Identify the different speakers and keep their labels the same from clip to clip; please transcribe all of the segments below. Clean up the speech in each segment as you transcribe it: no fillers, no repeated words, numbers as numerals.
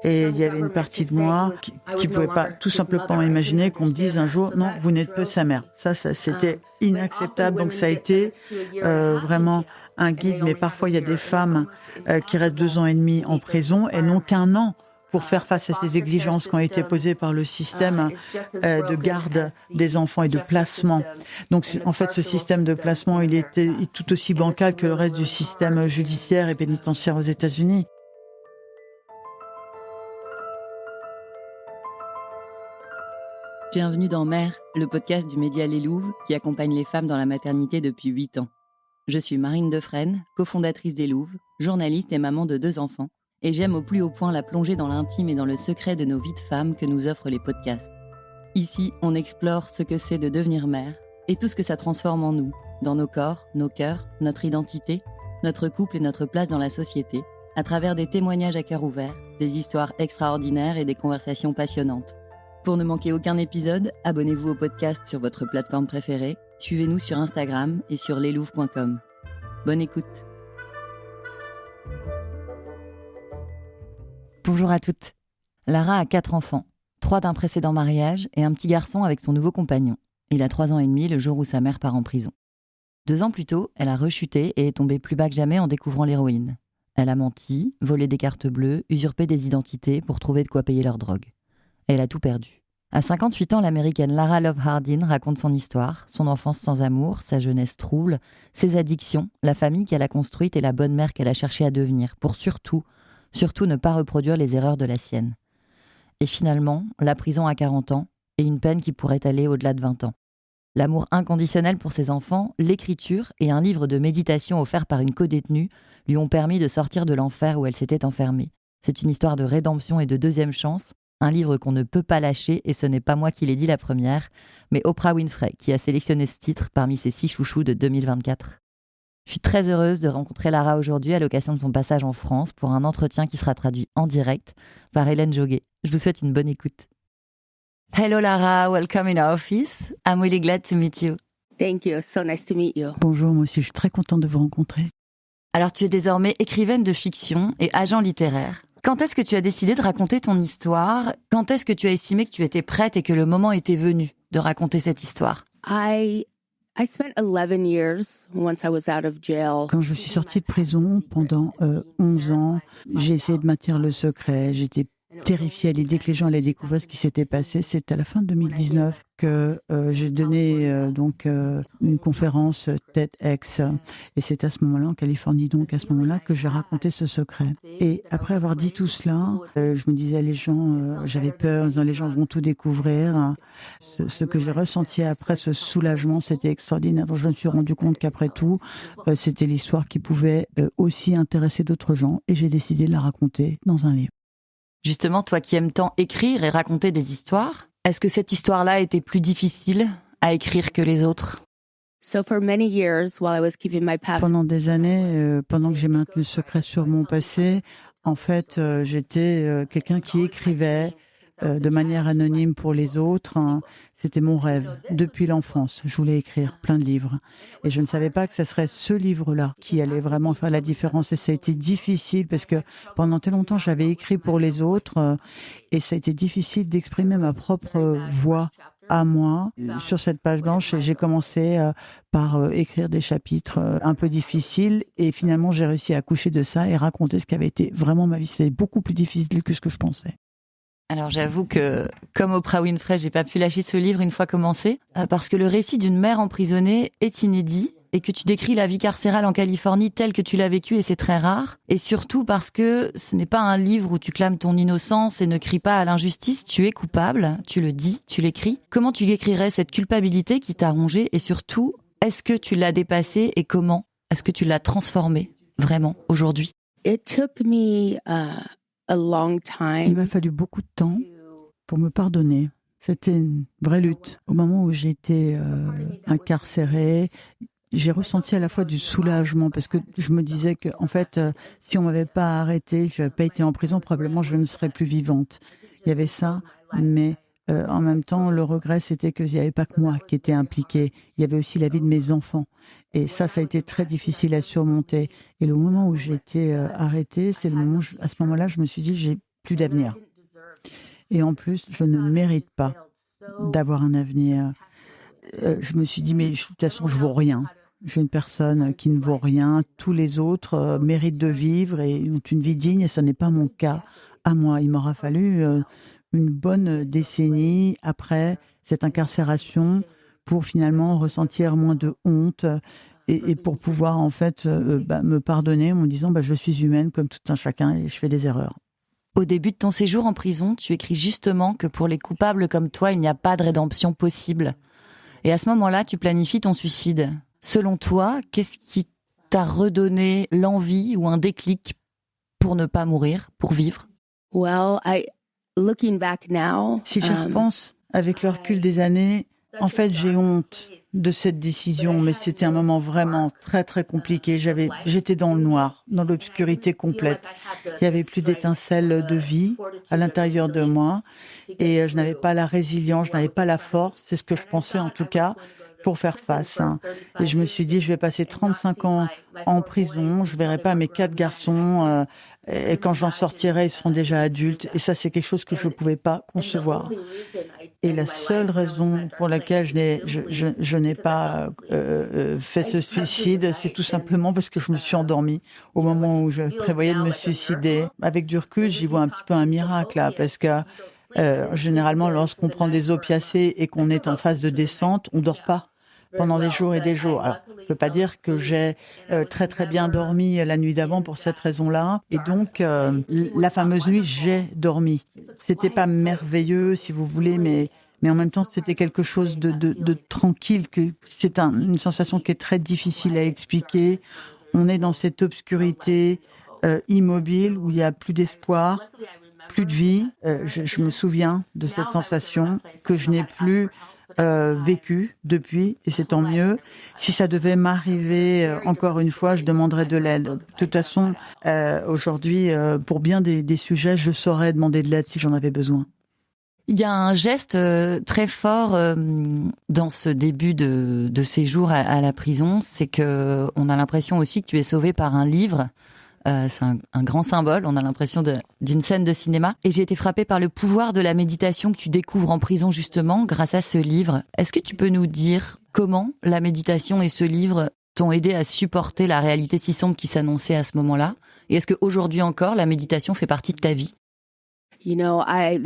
Speaker 1: Et il y avait une partie de moi qui pouvait pas tout simplement imaginer qu'on me dise un jour, non, vous n'êtes plus sa mère. Ça c'était inacceptable. Donc ça a été vraiment un guide. Mais parfois, il y a des femmes qui restent 2 ans et demi en prison et n'ont qu'1 an pour faire face à ces exigences qui ont été posées par le système de garde des enfants et de placement. Donc, en fait, ce système de placement, il était tout aussi bancal que le reste du système judiciaire et pénitentiaire aux États-Unis.
Speaker 2: Bienvenue dans Mère, le podcast du média Les Louves qui accompagne les femmes dans la maternité depuis 8 ans. Je suis Marine Defresne, cofondatrice des Louves, journaliste et maman de 2 enfants, et j'aime au plus haut point la plongée dans l'intime et dans le secret de nos vies de femmes que nous offrent les podcasts. Ici, on explore ce que c'est de devenir mère et tout ce que ça transforme en nous, dans nos corps, nos cœurs, notre identité, notre couple et notre place dans la société, à travers des témoignages à cœur ouvert, des histoires extraordinaires et des conversations passionnantes. Pour ne manquer aucun épisode, abonnez-vous au podcast sur votre plateforme préférée, suivez-nous sur Instagram et sur leslouves.com. Bonne écoute. Bonjour à toutes. Lara a 4 enfants, 3 d'un précédent mariage et un petit garçon avec son nouveau compagnon. Il a 3 ans et demi le jour où sa mère part en prison. 2 ans plus tôt, elle a rechuté et est tombée plus bas que jamais en découvrant l'héroïne. Elle a menti, volé des cartes bleues, usurpé des identités pour trouver de quoi payer leur drogue. Elle a tout perdu. À 58 ans, l'américaine Lara Love Hardin raconte son histoire, son enfance sans amour, sa jeunesse trouble, ses addictions, la famille qu'elle a construite et la bonne mère qu'elle a cherché à devenir, pour surtout ne pas reproduire les erreurs de la sienne. Et finalement, la prison à 40 ans et une peine qui pourrait aller au-delà de 20 ans. L'amour inconditionnel pour ses enfants, l'écriture et un livre de méditation offert par une codétenue lui ont permis de sortir de l'enfer où elle s'était enfermée. C'est une histoire de rédemption et de deuxième chance, un livre qu'on ne peut pas lâcher et ce n'est pas moi qui l'ai dit la première, mais Oprah Winfrey qui a sélectionné ce titre parmi ses 6 chouchous de 2024. Je suis très heureuse de rencontrer Lara aujourd'hui à l'occasion de son passage en France pour un entretien qui sera traduit en direct par Hélène Joguet. Je vous souhaite une bonne écoute. Hello Lara, welcome in our office. I'm really glad to meet you.
Speaker 3: Thank you, so nice to meet you.
Speaker 1: Bonjour, moi aussi, je suis très contente de vous rencontrer.
Speaker 2: Alors tu es désormais écrivaine de fiction et agent littéraire. Quand est-ce que tu as décidé de raconter ton histoire ? Quand est-ce que tu as estimé que tu étais prête et que le moment était venu de raconter cette histoire ?
Speaker 3: I spent 11 years once I was out of jail.
Speaker 1: Quand je suis sortie de prison pendant 11 ans, j'ai essayé de maintenir le secret. J'étais terrifiée à l'idée que les gens allaient découvrir ce qui s'était passé. C'est à la fin de 2019 que j'ai donné une conférence TEDx. Et c'est à ce moment-là, en Californie, donc à ce moment-là, que j'ai raconté ce secret. Et après avoir dit tout cela, je me disais, les gens, j'avais peur, en disant, les gens vont tout découvrir. Ce que j'ai ressenti après, ce soulagement, c'était extraordinaire. Je me suis rendu compte qu'après tout, c'était l'histoire qui pouvait aussi intéresser d'autres gens. Et j'ai décidé de la raconter dans un livre.
Speaker 2: Justement, toi qui aimes tant écrire et raconter des histoires, est-ce que cette histoire-là était plus difficile à écrire que les autres ?
Speaker 1: Pendant des années, pendant que j'ai maintenu le secret sur mon passé, en fait, j'étais quelqu'un qui écrivait de manière anonyme pour les autres. C'était mon rêve. Depuis l'enfance, je voulais écrire plein de livres. Et je ne savais pas que ce serait ce livre-là qui allait vraiment faire la différence. Et ça a été difficile parce que pendant très longtemps, j'avais écrit pour les autres. Et ça a été difficile d'exprimer ma propre voix à moi. Sur cette page blanche, j'ai commencé par écrire des chapitres un peu difficiles. Et finalement, j'ai réussi à accoucher de ça et raconter ce qu'avait été vraiment ma vie. C'était beaucoup plus difficile que ce que je pensais.
Speaker 2: Alors j'avoue que, comme Oprah Winfrey, j'ai pas pu lâcher ce livre une fois commencé, parce que le récit d'une mère emprisonnée est inédit et que tu décris la vie carcérale en Californie telle que tu l'as vécue et c'est très rare. Et surtout parce que ce n'est pas un livre où tu clames ton innocence et ne cries pas à l'injustice, tu es coupable, tu le dis, tu l'écris. Comment tu décrirais cette culpabilité qui t'a rongée et surtout, est-ce que tu l'as dépassée et comment est-ce que tu l'as transformée vraiment aujourd'hui ?
Speaker 3: It took me a long time.
Speaker 1: Il m'a fallu beaucoup de temps pour me pardonner. C'était une vraie lutte. Au moment où j'étais incarcérée, j'ai ressenti à la fois du soulagement parce que je me disais que, en fait, si on m'avait pas arrêtée, je n'avais pas été en prison, probablement je ne serais plus vivante. Il y avait ça, mais en même temps, le regret, c'était qu'il n'y avait pas que moi qui était impliquée. Il y avait aussi la vie de mes enfants. Et ça a été très difficile à surmonter. Et le moment où j'ai été arrêtée, c'est le moment, à ce moment-là, je me suis dit, j'ai plus d'avenir. Et en plus, je ne mérite pas d'avoir un avenir. Je me suis dit, mais de toute façon, je vaux rien. Je suis une personne qui ne vaut rien. Tous les autres méritent de vivre et ont une vie digne, et ce n'est pas mon cas à moi. Il m'aura fallu une bonne décennie après cette incarcération pour finalement ressentir moins de honte et pour pouvoir en fait me pardonner en me disant je suis humaine comme tout un chacun et je fais des erreurs.
Speaker 2: Au début de ton séjour en prison, tu écris justement que pour les coupables comme toi, il n'y a pas de rédemption possible. Et à ce moment-là, tu planifies ton suicide. Selon toi, qu'est-ce qui t'a redonné l'envie ou un déclic pour ne pas mourir, pour vivre?
Speaker 3: Looking back now,
Speaker 1: si j'y repense avec le recul des années, en fait, j'ai honte de cette décision, mais c'était un moment vraiment très très compliqué. J'étais dans le noir, dans l'obscurité complète. Il n'y avait plus d'étincelles de vie à l'intérieur de moi et je n'avais pas la résilience, je n'avais pas la force, c'est ce que je pensais en tout cas, pour faire face. Et je me suis dit, je vais passer 35 ans en prison, je verrai pas mes 4 garçons et quand j'en sortirai, ils seront déjà adultes. Et ça, c'est quelque chose que je ne pouvais pas concevoir. Et la seule raison pour laquelle je n'ai pas fait ce suicide, c'est tout simplement parce que je me suis endormie au moment où je prévoyais de me suicider. Avec du recul, j'y vois un petit peu un miracle là, parce que généralement, lorsqu'on prend des opiacés et qu'on est en phase de descente, on dort pas pendant des jours et des jours. Alors, je peux pas dire que j'ai très très bien dormi la nuit d'avant pour cette raison-là. Et donc, la fameuse nuit, j'ai dormi. C'était pas merveilleux, si vous voulez, mais en même temps, c'était quelque chose de tranquille. C'est une sensation qui est très difficile à expliquer. On est dans cette obscurité immobile où il y a plus d'espoir, plus de vie. Je me souviens de cette sensation que je n'ai plus vécu depuis, et c'est tant mieux. Si ça devait m'arriver encore une fois, je demanderais de l'aide. De toute façon, aujourd'hui, pour bien des sujets, je saurais demander de l'aide si j'en avais besoin.
Speaker 2: Il y a un geste très fort dans ce début de séjour à la prison, c'est que on a l'impression aussi que tu es sauvé par un livre. C'est un grand symbole, on a l'impression d'une scène de cinéma. Et j'ai été frappée par le pouvoir de la méditation que tu découvres en prison justement grâce à ce livre. Est-ce que tu peux nous dire comment la méditation et ce livre t'ont aidé à supporter la réalité si sombre qui s'annonçait à ce moment-là? Et est-ce qu'aujourd'hui encore, la méditation fait partie de ta vie?
Speaker 3: Il y a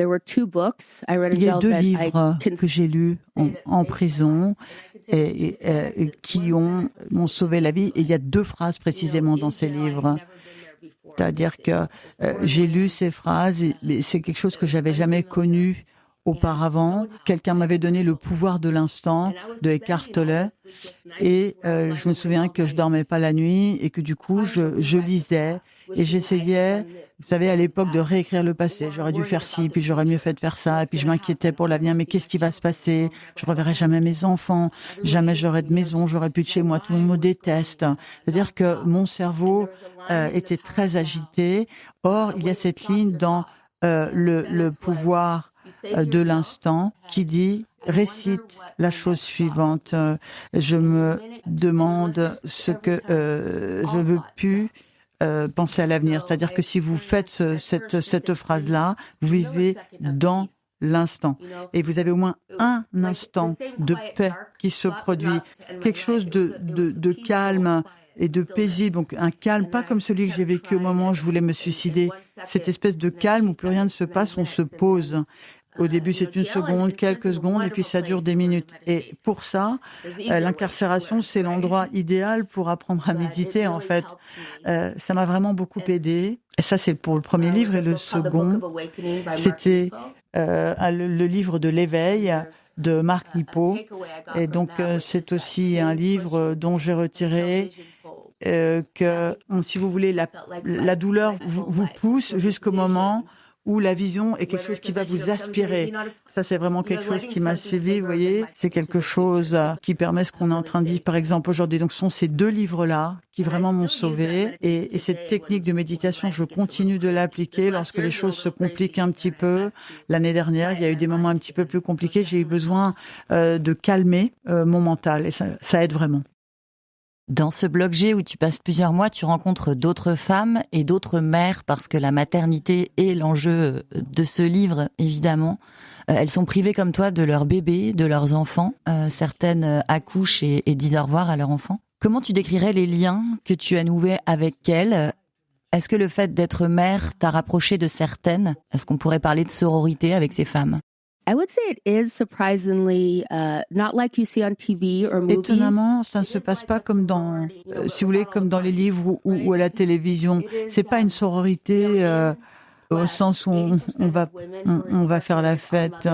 Speaker 3: 2
Speaker 1: livres que j'ai lus en prison et qui m'ont sauvé la vie. Et il y a 2 phrases précisément dans ces livres. C'est-à-dire que j'ai lu ces phrases et c'est quelque chose que j'avais jamais connu auparavant. Quelqu'un m'avait donné Le pouvoir de l'instant de Eckhart Tolle et je me souviens que je dormais pas la nuit et que du coup je lisais et j'essayais, vous savez, à l'époque de réécrire le passé. J'aurais dû faire ci, puis j'aurais mieux fait de faire ça, et puis je m'inquiétais pour l'avenir. Mais qu'est-ce qui va se passer? Je reverrai jamais mes enfants, jamais j'aurai de maison, j'aurai plus de chez moi, tout le monde me déteste. C'est-à-dire que mon cerveau était très agité. Or, il y a cette ligne dans le pouvoir de l'instant qui dit récite la chose suivante. Je me demande ce que je veux plus penser à l'avenir. C'est-à-dire que si vous faites cette phrase-là, vous vivez dans l'instant. Et vous avez au moins un instant de paix qui se produit. Quelque chose de calme et de paisible. Donc un calme, pas comme celui que j'ai vécu au moment où je voulais me suicider. Cette espèce de calme où plus rien ne se passe, on se pose. Au début, c'est 1 seconde, quelques secondes, et puis ça dure des minutes. Et pour ça, l'incarcération, c'est l'endroit idéal pour apprendre à méditer, en fait. Ça m'a vraiment beaucoup aidé. Et ça, c'est pour le premier livre. Et le second, c'était le livre de l'éveil de Marc Lippo. Et donc, c'est aussi un livre dont j'ai retiré que, si vous voulez, la douleur vous pousse jusqu'au moment où la vision est quelque chose qui va vous aspirer. Ça, c'est vraiment quelque chose qui m'a suivi, vous voyez. C'est quelque chose qui permet ce qu'on est en train de vivre, par exemple, aujourd'hui. Donc, ce sont ces 2 livres-là qui vraiment m'ont sauvé. Et cette technique de méditation, je continue de l'appliquer lorsque les choses se compliquent un petit peu. L'année dernière, il y a eu des moments un petit peu plus compliqués. J'ai eu besoin de calmer mon mental. Et ça aide vraiment.
Speaker 2: Dans ce blog G où tu passes plusieurs mois, tu rencontres d'autres femmes et d'autres mères parce que la maternité est l'enjeu de ce livre, évidemment. Elles sont privées comme toi de leurs bébés, de leurs enfants. Certaines accouchent et disent au revoir à leurs enfants. Comment tu décrirais les liens que tu as noués avec elles ? Est-ce que le fait d'être mère t'a rapproché de certaines ? Est-ce qu'on pourrait parler de sororité avec ces femmes ?
Speaker 3: I would say it is surprisingly not like you see on TV or movies.
Speaker 1: Étonnamment, ça ne se passe pas comme dans, si vous voulez, comme dans les livres ou à la télévision. C'est pas une sororité au sens où on va faire la fête.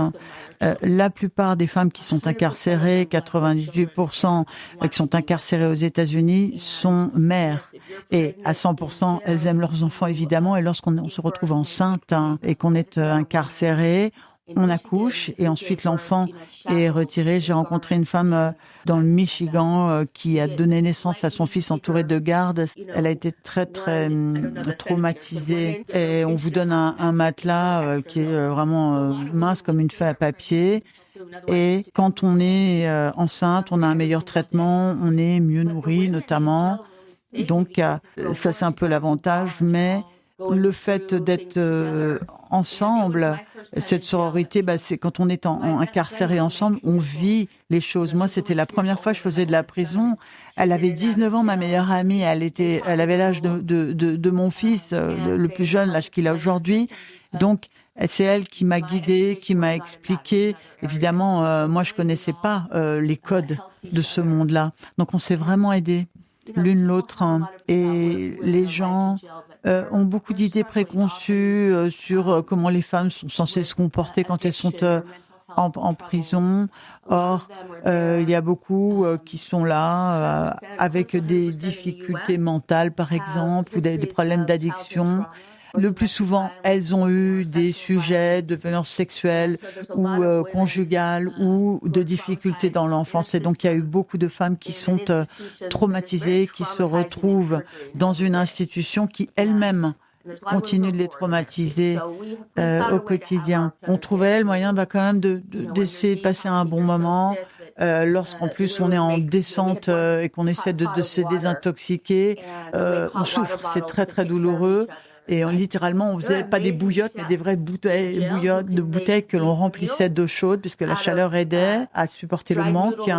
Speaker 1: La plupart des femmes qui sont incarcérées, 98% qui sont incarcérées aux États-Unis, sont mères. Et à 100%, elles aiment leurs enfants, évidemment. Et lorsqu'on se retrouve enceinte et qu'on est incarcéré, on accouche et ensuite l'enfant est retiré. J'ai rencontré une femme dans le Michigan qui a donné naissance à son fils entouré de gardes. Elle a été très très traumatisée et on vous donne un matelas qui est vraiment mince comme une feuille à papier. Et quand on est enceinte, on a un meilleur traitement, on est mieux nourri notamment. Donc ça c'est un peu l'avantage, mais le fait d'être ensemble, cette sororité, c'est quand on est incarcéré ensemble, on vit les choses. Moi, c'était la première fois que je faisais de la prison. Elle avait 19 ans, ma meilleure amie. Elle avait l'âge de mon fils, le plus jeune, l'âge qu'il a aujourd'hui. Donc, c'est elle qui m'a guidée, qui m'a expliqué. Évidemment, moi, je connaissais pas les codes de ce monde-là. Donc, on s'est vraiment aidés l'une l'autre. Et les gens ont beaucoup d'idées préconçues sur comment les femmes sont censées se comporter quand elles sont en prison. Or, il y a beaucoup qui sont là avec des difficultés mentales, par exemple, ou des problèmes d'addiction. Le plus souvent, elles ont eu des sujets de violence sexuelle ou conjugale ou de difficultés dans l'enfance. Et donc, il y a eu beaucoup de femmes qui sont traumatisées, qui se retrouvent dans une institution qui elle-même continue de les traumatiser au quotidien. On trouvait le moyen quand même d'essayer de passer un bon moment. Lorsqu'en plus on est en descente et qu'on essaie de se désintoxiquer, on souffre, c'est très très douloureux. Et littéralement, on faisait pas des bouillottes, mais des vraies bouteilles que l'on remplissait d'eau chaude, puisque la chaleur aidait à supporter le manque.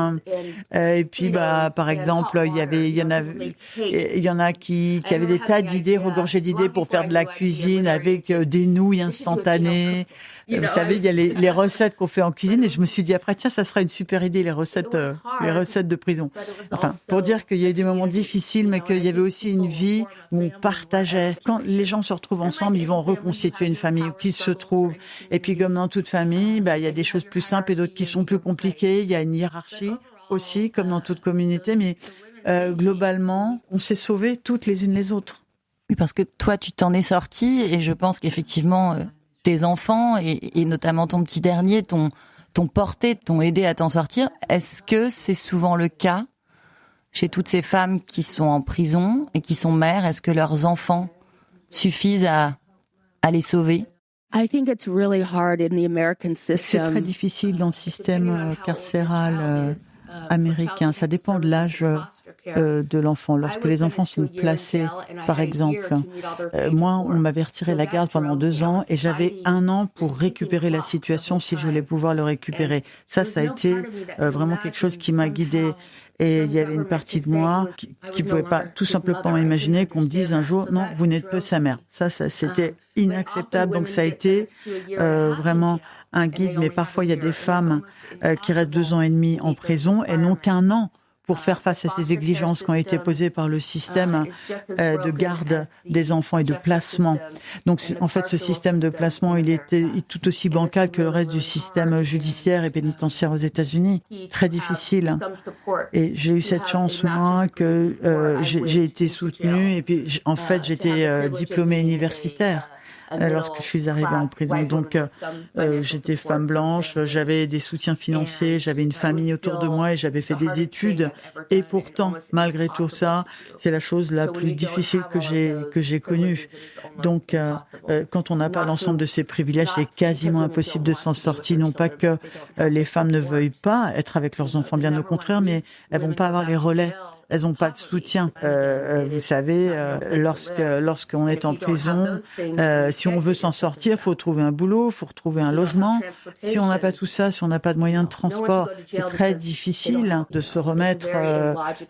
Speaker 1: Et puis, par exemple, il y en a qui avaient des tas d'idées, regorgées d'idées pour faire de la cuisine avec des nouilles instantanées. Vous savez, il y a les recettes qu'on fait en cuisine, et je me suis dit après, tiens, ça serait une super idée, les recettes de prison. Enfin, pour dire qu'il y a eu des moments difficiles, mais qu'il y avait aussi une vie où on partageait. Quand les gens se retrouvent ensemble, ils vont reconstituer une famille où qu'ils se trouvent. Et puis, comme dans toute famille, il y a des choses plus simples et d'autres qui sont plus compliquées. Il y a une hiérarchie aussi, comme dans toute communauté, mais globalement, on s'est sauvés toutes les unes les autres.
Speaker 2: Oui, parce que toi, tu t'en es sortie, et je pense qu'effectivement, tes enfants, et notamment ton petit dernier, t'ont porté, t'ont aidé à t'en sortir. Est-ce que c'est souvent le cas chez toutes ces femmes qui sont en prison et qui sont mères? Est-ce que leurs enfants suffisent à les sauver?
Speaker 3: I think it's really hard in the American system.
Speaker 1: C'est très difficile dans le système carcéral américain. Ça dépend de l'âge de l'enfant. Lorsque les enfants sont placés, par exemple, moi, on m'avait retiré la garde pendant 2 ans et j'avais 1 an pour récupérer la situation si je voulais pouvoir le récupérer. Ça a été vraiment quelque chose qui m'a guidée. Et il y avait une partie de moi qui pouvait pas tout simplement imaginer qu'on me dise un jour, non, vous n'êtes plus sa mère. Ça c'était inacceptable. Donc ça a été vraiment un guide. Mais parfois, il y a des femmes qui restent 2 ans et demi en prison et n'ont qu'1 an pour faire face à ces exigences qui ont été posées par le système de garde des enfants et de placement. Donc, en fait, ce système de placement, il était tout aussi bancal que le reste du système judiciaire et pénitentiaire aux États-Unis. Très difficile. Et j'ai eu cette chance, moi, que j'ai été soutenue. Et puis, en fait, j'étais diplômée universitaire lorsque je suis arrivée en prison. Donc, j'étais femme blanche, j'avais des soutiens financiers, j'avais une famille autour de moi et j'avais fait des études. Et pourtant, malgré tout ça, c'est la chose la plus difficile que j'ai connue. Donc, quand on n'a pas l'ensemble de ces privilèges, c'est quasiment impossible de s'en sortir. Non pas que les femmes ne veuillent pas être avec leurs enfants, bien au contraire, mais elles vont pas avoir les relais elles n'ont pas de soutien. Vous savez, lorsqu'on est en prison, si on veut s'en sortir, il faut trouver un boulot, il faut retrouver un logement. Si on n'a pas tout ça, si on n'a pas de moyens de transport, c'est très difficile de se remettre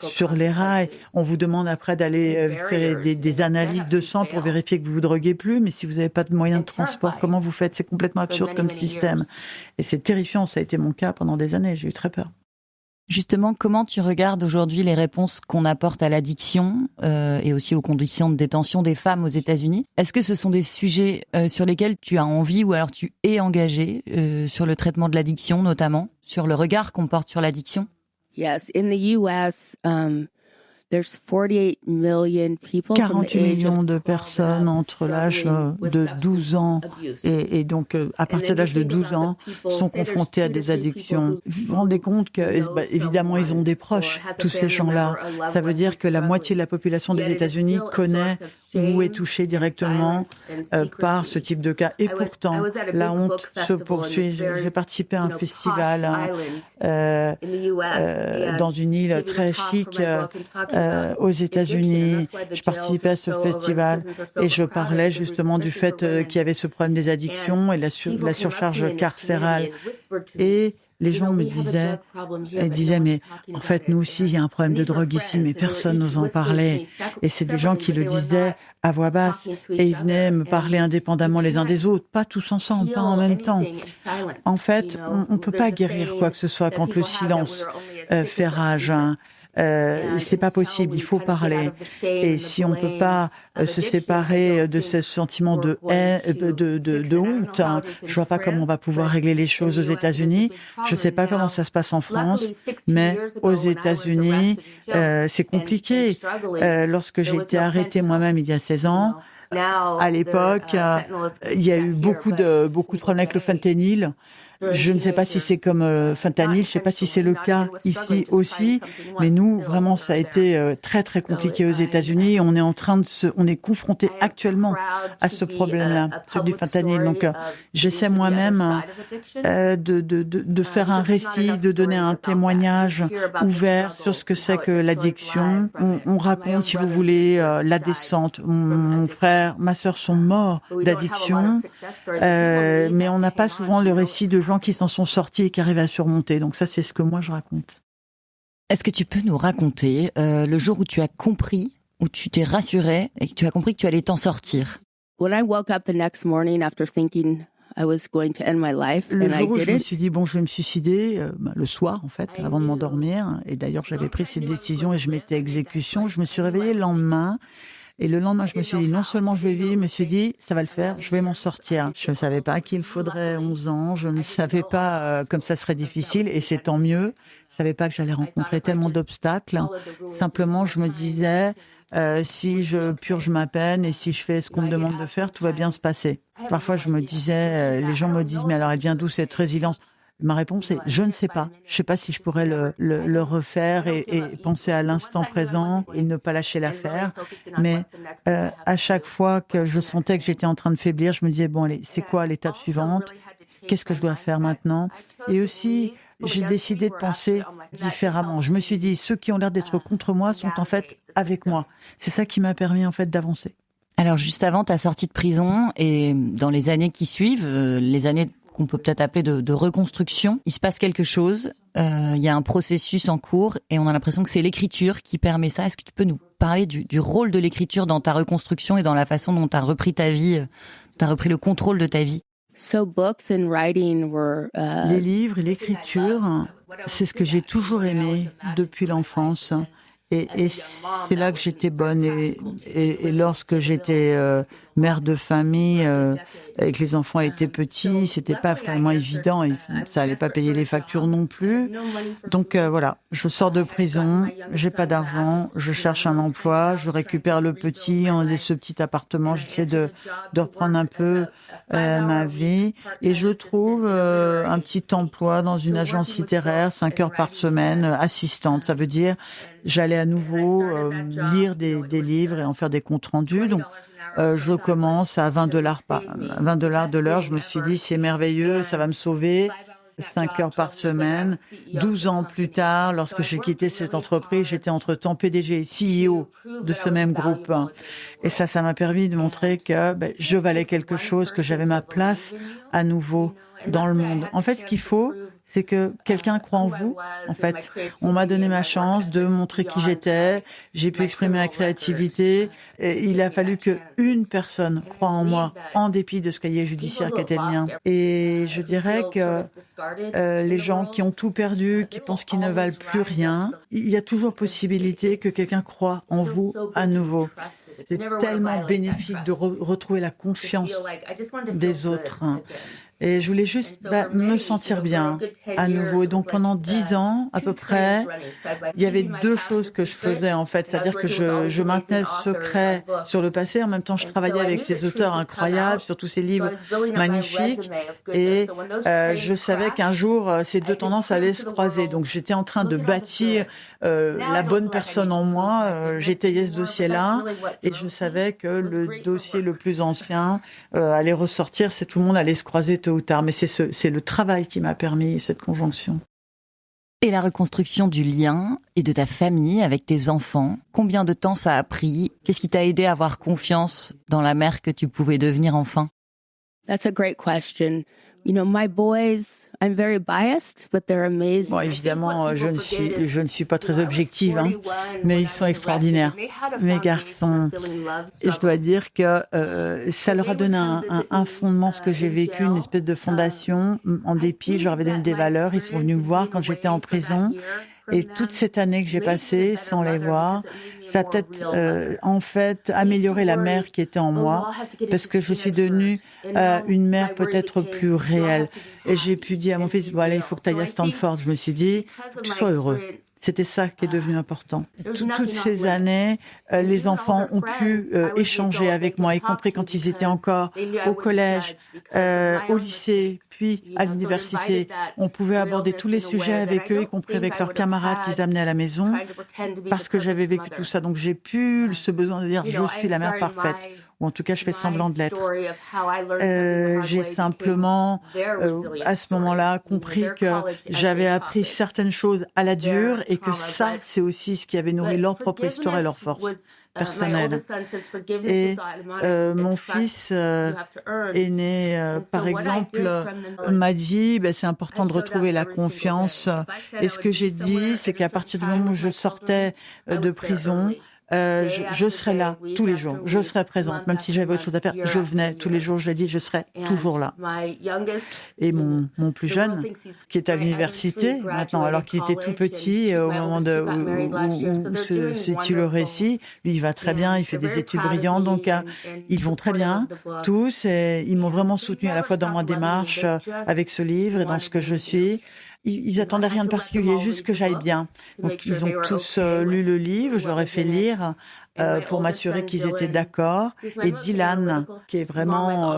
Speaker 1: sur les rails. On vous demande après d'aller faire des analyses de sang pour vérifier que vous vous droguez plus, mais si vous n'avez pas de moyens de transport, comment vous faites? C'est complètement absurde comme système. Et c'est terrifiant, ça a été mon cas pendant des années, j'ai eu très peur.
Speaker 2: Justement, comment tu regardes aujourd'hui les réponses qu'on apporte à l'addiction et aussi aux conditions de détention des femmes aux États-Unis? Est-ce que ce sont des sujets sur lesquels tu as envie ou alors tu es engagé sur le traitement de l'addiction notamment, sur le regard qu'on porte sur l'addiction?
Speaker 3: Yes, in the US, there's 48 million people
Speaker 1: 48 millions de personnes entre l'âge de 12 ans et donc à partir de l'âge de 12 ans sont confrontés à des addictions. Vous vous rendez compte que évidemment ils ont des proches, tous ces gens-là. Ça veut dire que la moitié de la population des États-Unis connaît ou est touchée directement par ce type de cas. Et pourtant, la honte se poursuit. J'ai participé à un festival dans une île très chic aux États-Unis. Je participais à ce festival et je parlais justement du fait qu'il y avait ce problème des addictions et la surcharge carcérale. Et les gens me disaient, mais en fait, nous aussi, il y a un problème de drogue ici, mais personne n'ose en parler. Et c'est des gens qui le disaient à voix basse et ils venaient me parler indépendamment les uns des autres, pas tous ensemble, pas en même temps. En fait, on ne peut pas guérir quoi que ce soit quand le silence fait rage. C'est pas possible, il faut parler. Et si on peut pas se séparer de ce sentiment de haine, de honte, je vois pas comment on va pouvoir régler les choses aux États-Unis. Je sais pas comment ça se passe en France, mais aux États-Unis, c'est compliqué. Lorsque j'ai été arrêtée moi-même il y a 16 ans, à l'époque, il y a eu beaucoup de problèmes avec le fentanyl. Je ne sais pas si c'est comme fentanyl, je ne sais pas si c'est le cas ici aussi, mais nous, vraiment, ça a été très très compliqué aux États-Unis. On est confronté actuellement à ce problème-là, celui du fentanyl. Donc, j'essaie moi-même de faire un récit, de donner un témoignage ouvert sur ce que c'est que l'addiction. On raconte, si vous voulez, la descente. Mon frère, ma sœur sont morts d'addiction, mais on n'a pas souvent le récit de gens qui s'en sont sortis et qui arrivent à surmonter. Donc ça, c'est ce que moi, je raconte.
Speaker 2: Est-ce que tu peux nous raconter le jour où tu as compris, où tu t'es rassurée et que tu as compris que tu allais t'en sortir?
Speaker 3: When I woke up the next morning after thinking I was going to end my life,
Speaker 1: le jour où je me suis dit, bon, je vais me suicider, le soir, en fait, avant de m'endormir. Et d'ailleurs, j'avais pris cette décision et je mettais exécution. Je me suis réveillée le lendemain. Et le lendemain, je me suis dit, non seulement je vais vivre, je me suis dit, ça va le faire, je vais m'en sortir. Je ne savais pas qu'il faudrait 11 ans, je ne savais pas comme ça serait difficile, et c'est tant mieux. Je ne savais pas que j'allais rencontrer tellement d'obstacles. Simplement, je me disais, si je purge ma peine et si je fais ce qu'on me demande de faire, tout va bien se passer. Parfois, je me disais, les gens me disent, mais alors elle vient d'où cette résilience ? Ma réponse est, je ne sais pas. Je ne sais pas si je pourrais le refaire et penser à l'instant présent et ne pas lâcher l'affaire. Mais à chaque fois que je sentais que j'étais en train de faiblir, je me disais, bon, allez, c'est quoi l'étape suivante ? Qu'est-ce que je dois faire maintenant ? Et aussi, j'ai décidé de penser différemment. Je me suis dit, ceux qui ont l'air d'être contre moi sont en fait avec moi. C'est ça qui m'a permis en fait d'avancer.
Speaker 2: Alors juste avant ta sortie de prison et dans les années qui suivent, les années qu'on peut peut-être appeler de reconstruction, il se passe quelque chose, il y a un processus en cours et on a l'impression que c'est l'écriture qui permet ça. Est-ce que tu peux nous parler du rôle de l'écriture dans ta reconstruction et dans la façon dont tu as repris ta vie, tu as repris le contrôle de ta vie?
Speaker 1: Les livres et l'écriture, c'est ce que j'ai toujours aimé depuis l'enfance. Et c'est là que j'étais bonne. Et lorsque j'étais mère de famille et que les enfants étaient petits, c'était pas vraiment évident. Et ça allait pas payer les factures non plus. Donc voilà, je sors de prison, j'ai pas d'argent, je cherche un emploi, je récupère le petit, ce petit appartement, j'essaie de reprendre un peu ma vie. Et je trouve un petit emploi dans une agence littéraire, 5 heures par semaine, assistante. Ça veut dire j'allais à nouveau lire des livres et en faire des comptes rendus. Donc, je commence à $20 de l'heure. Je me suis dit, c'est merveilleux, ça va me sauver. 5 heures par semaine. 12 ans plus tard, lorsque j'ai quitté cette entreprise, j'étais entre-temps PDG et CEO de ce même groupe. Et ça m'a permis de montrer que je valais quelque chose, que j'avais ma place à nouveau dans le monde. En fait, ce qu'il faut, c'est que quelqu'un croit en vous. En fait, on m'a donné ma chance de montrer qui j'étais. J'ai pu exprimer ma créativité. Et il a fallu que une personne croie en moi, en dépit de ce cahier judiciaire qui était le mien. Et je dirais que les gens qui ont tout perdu, qui pensent qu'ils ne valent plus rien, il y a toujours possibilité que quelqu'un croie en vous à nouveau. C'est tellement bénéfique de retrouver la confiance des autres. Et je voulais juste me sentir bien à nouveau. Et donc pendant 10 ans à peu près, il y avait 2 choses que je faisais en fait. C'est-à-dire que je maintenais le secret sur le passé. En même temps, je travaillais avec ces auteurs incroyables sur tous ces livres magnifiques. Et je savais qu'un jour, ces 2 tendances allaient se croiser. Donc j'étais en train de bâtir la bonne personne en moi. J'étayais ce dossier-là. Et je savais que le dossier le plus ancien allait ressortir. Tout le monde allait se croiser tôt ou tard, mais c'est le travail qui m'a permis cette conjonction.
Speaker 2: Et la reconstruction du lien et de ta famille avec tes enfants, combien de temps ça a pris? Qu'est-ce qui t'a aidé à avoir confiance dans la mère que tu pouvais devenir enfin?
Speaker 3: That's a great question. You know, my boys, I'm very biased, but they're amazing.
Speaker 1: Bon, évidemment, je ne suis pas très objective, hein, mais ils sont extraordinaires. Mes garçons, et je dois dire que ça leur a donné un fondement, ce que j'ai vécu, une espèce de fondation. En dépit, je leur avais donné des valeurs. Ils sont venus me voir quand j'étais en prison. Et toute cette année que j'ai passée sans les voir, ça a peut-être en fait amélioré la mère qui était en moi, parce que je suis devenue une mère peut-être plus réelle. Et j'ai pu dire à mon fils, bon allez, il faut que tu ailles à Stanford. Je me suis dit, sois heureux. C'était ça qui est devenu important. Toutes ces années, les enfants ont pu échanger avec moi, y compris quand ils étaient encore au collège, au lycée, puis à l'université. On pouvait aborder tous les sujets avec eux, y compris avec leurs camarades qu'ils amenaient à la maison, parce que j'avais vécu tout ça. Donc j'ai pu ce besoin de dire, je suis la mère parfaite. Ou en tout cas, je fais semblant de l'être. J'ai simplement, à ce moment-là, compris que j'avais appris certaines choses à la dure et que ça, c'est aussi ce qui avait nourri leur propre histoire et leur force personnelle. Et mon fils aîné, par exemple, m'a dit, c'est important de retrouver la confiance. Et ce que j'ai dit, c'est qu'à partir du moment où je sortais de prison, je serai là tous les jours, je serai présente, même si j'avais autre chose à faire, je venais tous les jours, je l'ai dit, je serai toujours là. Et mon plus jeune, qui est à l'université maintenant, alors qu'il était tout petit au moment où se situe le récit, lui il va très bien, il fait des études brillantes, donc ils vont très bien tous, et ils m'ont vraiment soutenu à la fois dans ma démarche avec ce livre et dans ce que je suis. Ils attendaient rien de particulier, juste que j'aille bien. Donc ils ont tous lu le livre, je leur ai fait lire pour m'assurer qu'ils étaient d'accord. Et Dylan, qui est vraiment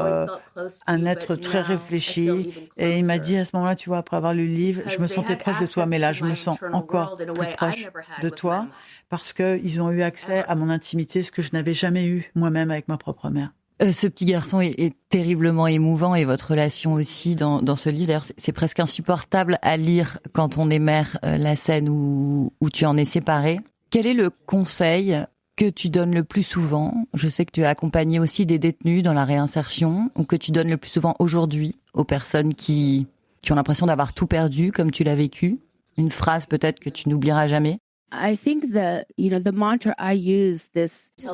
Speaker 1: un être très réfléchi, et il m'a dit à ce moment-là, tu vois, après avoir lu le livre, je me sentais proche de toi, mais là, je me sens encore plus proche de toi, parce qu'ils ont eu accès à mon intimité, ce que je n'avais jamais eu moi-même avec ma propre mère.
Speaker 2: Ce petit garçon est terriblement émouvant, et votre relation aussi dans ce livre. D'ailleurs, c'est presque insupportable à lire quand on est mère, la scène où tu en es séparée. Quel est le conseil que tu donnes le plus souvent? Je sais que tu as accompagné aussi des détenus dans la réinsertion, ou que tu donnes le plus souvent aujourd'hui aux personnes qui ont l'impression d'avoir tout perdu, comme tu l'as vécu. Une phrase peut-être que tu n'oublieras jamais.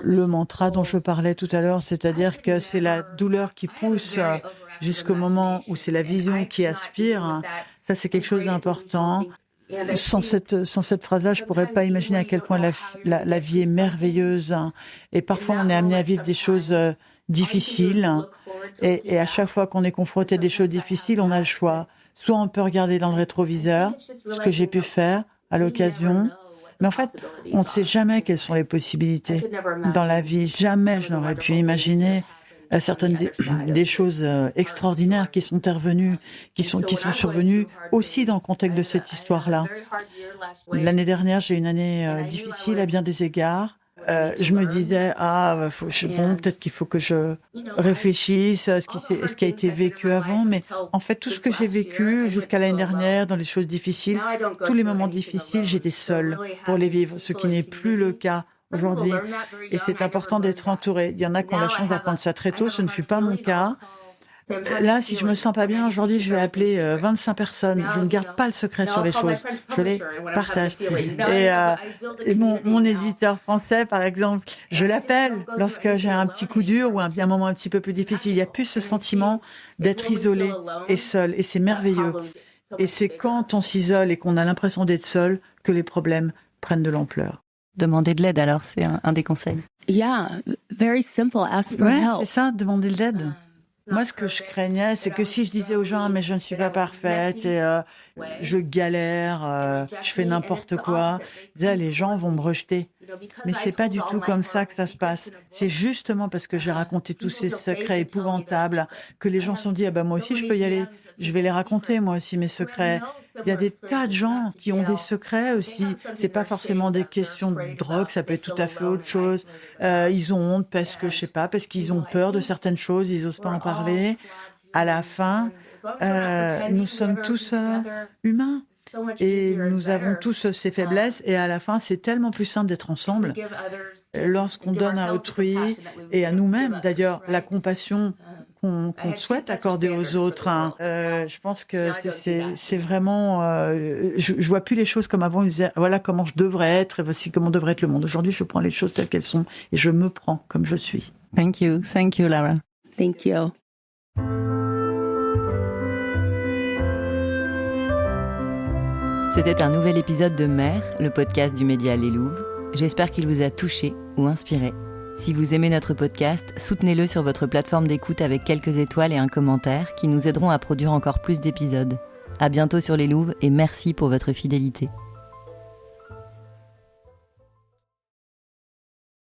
Speaker 1: Le mantra dont je parlais tout à l'heure, c'est-à-dire que c'est la douleur qui pousse jusqu'au moment où c'est la vision qui aspire. Ça, c'est quelque chose d'important. Sans cette phrase-là, je pourrais pas imaginer à quel point la vie est merveilleuse. Et parfois, on est amené à vivre des choses difficiles. Et à chaque fois qu'on est confronté à des choses difficiles, on a le choix. Soit on peut regarder dans le rétroviseur, ce que j'ai pu faire à l'occasion. Mais en fait, on ne sait jamais quelles sont les possibilités dans la vie. Jamais je n'aurais pu imaginer certaines des choses extraordinaires qui sont intervenues, qui sont survenues aussi dans le contexte de cette histoire-là. L'année dernière, j'ai eu une année difficile à bien des égards. je me disais peut-être qu'il faut que je réfléchisse à ce qui a été vécu avant, mais en fait tout ce que j'ai vécu jusqu'à l'année dernière dans les choses difficiles, tous les moments difficiles, j'étais seule pour les vivre, ce qui n'est plus le cas aujourd'hui. Et c'est important d'être entouré. Il y en a qui ont la chance d'apprendre ça très tôt, ce ne fut pas mon cas. Là, si je me sens pas bien aujourd'hui, je vais appeler 25 personnes. Je ne garde pas le secret sur les choses. Je les partage. Et mon éditeur français, par exemple, je l'appelle lorsque j'ai un petit coup dur ou un moment un petit peu plus difficile. Il n'y a plus ce sentiment d'être isolé et seul. Et c'est merveilleux. Et c'est quand on s'isole et qu'on a l'impression d'être seul que les problèmes prennent de l'ampleur.
Speaker 2: Demander de l'aide, alors, c'est un des conseils.
Speaker 3: Yeah, very simple. Ask for
Speaker 1: Ouais,
Speaker 3: help.
Speaker 1: c'est ça, demander de l'aide. Moi, ce que je craignais, c'est que si je disais aux gens, mais je ne suis pas parfaite et je galère, je fais n'importe quoi, déjà, les gens vont me rejeter. Mais c'est pas du tout comme ça que ça se passe. C'est justement parce que j'ai raconté tous ces secrets épouvantables que les gens se sont dit, moi aussi je peux y aller. Je vais les raconter, moi aussi, mes secrets. Il y a des tas de gens qui ont des secrets aussi. C'est pas forcément des questions de drogue, ça peut être tout à fait autre chose. Ils ont honte parce qu'ils ont peur de certaines choses, ils osent pas en parler. À la fin, nous sommes tous humains. Et nous avons tous ces faiblesses et à la fin, c'est tellement plus simple d'être ensemble. Lorsqu'on donne à autrui et à nous-mêmes, d'ailleurs, la compassion qu'on souhaite accorder aux autres. Je pense que c'est vraiment... je vois plus les choses comme avant. Ils disaient, voilà comment je devrais être et voici comment devrait être le monde. Aujourd'hui, je prends les choses telles qu'elles sont et je me prends comme je suis.
Speaker 2: Thank you, Lara.
Speaker 3: Thank you.
Speaker 2: C'était un nouvel épisode de Mère, le podcast du média Les Louves. J'espère qu'il vous a touché ou inspiré. Si vous aimez notre podcast, soutenez-le sur votre plateforme d'écoute avec quelques étoiles et un commentaire qui nous aideront à produire encore plus d'épisodes. À bientôt sur Les Louves et merci pour votre fidélité.